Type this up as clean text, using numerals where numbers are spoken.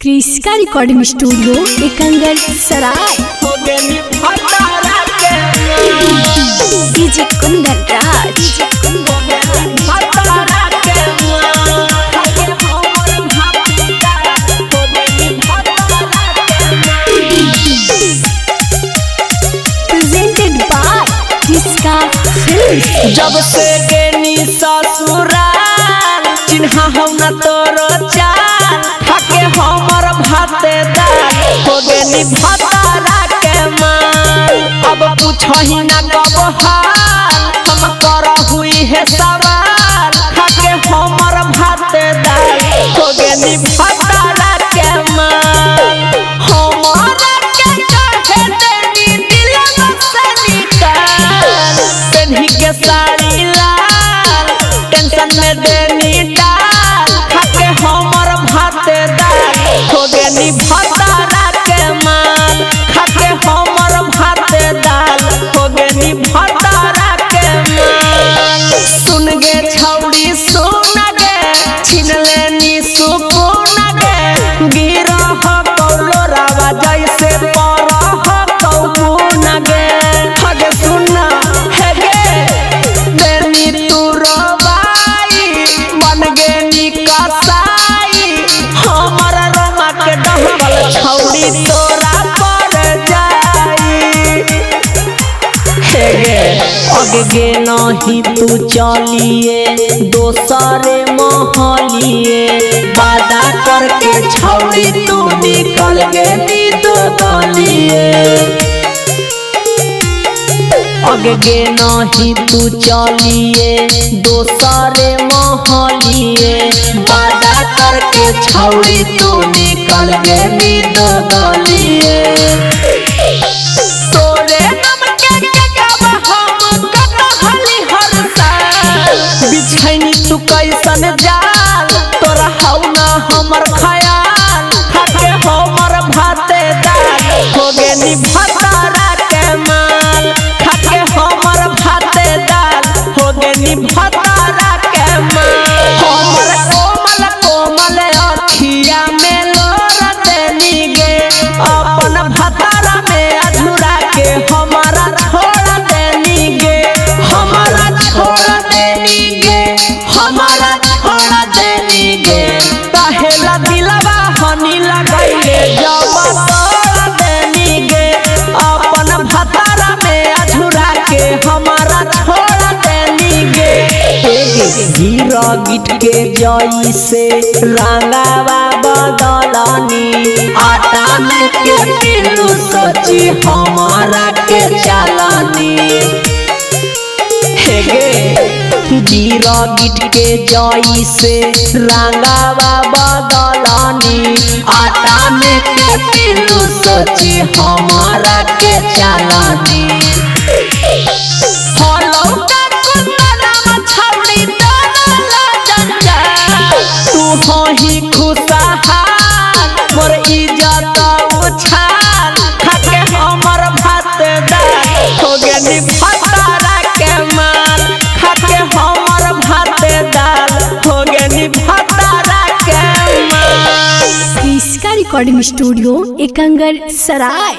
क्रिस्का recording studio Ekangar Sarai. DJ Kundan Raj. Presented by Kriska films. जब से गेनी ससुराल चिन्हा हम न तोरो चाल खाके हमर भाते दाल हो गेनी भतारा के मान। अब पूछही न कब हाल हम कर हुई है सवाल खाके हमर भाते दाल हो गेनी भतारा के मान। हमरा के कहे देनी दिलवा से निकाल पेन्ही के साड़ी लाल टेंशन में देनी डाल खाके हमर भाते दाल हो गेनी भतारा के मान। खाके हमर भाते दाल हो गेनी भतारा के मान। सुन गे छौड़ी सुन गे छीन लेनी सुकून गे गिरा हो कौलो रावा जैसे पर हो कौन गे हगे सुना हे गे देनी तू रोबाई मन गेनी कसाई हमर रोमा के डहकल छौड़ी तोरा पर जाई। हे गे अगे नहीं तू चलिए दोसरे महलिए वादा करके छौड़ी तू निकल गेनी दो गलिए। अगे नहीं तू चलिए दोसरे महलिए वादा करके छौड़ी तू निकल गेनी दो गलिए। तोरे नाम के जगह हम कटहली हर साल बिछैनी तू कैसन जाल तोरा हौ ना हमर खयाल खाके हमर भाते दाल हो गेनी भतारा के मान। खाके हमर भाते दाल हो गेनी भतारा के मान। हमर कोमल कोमल अखिया में लोर देनी गे अपन भतारा में अधूरा के हमारा छोड़ देनी गे हमारा छोड़ देनी गे हमारा छोड़ देनी गे काहेला दिलवा हनी लगाइले जब तोड़ देनी गे अपन भतारा में अधूरा के हमारा छोड़ देनी गे। हीरा गिट के जई से रंगावा बदलनी आटा में के किलो सोची हमारा के चालनी। हे गे हीरा गिट के जई से रंगावा बदलनी आटा में के किलो सोची हमारा के चालनी। तू होही खुशहाल मोर इज्जत उछाल खाके हमर भाते दाल हो गेनी भतारा के मान। खाके हमर भाते दाल हो गेनी भतारा के मान। क्रिस्का रिकॉर्डिंग स्टूडियो एकंगर सराय।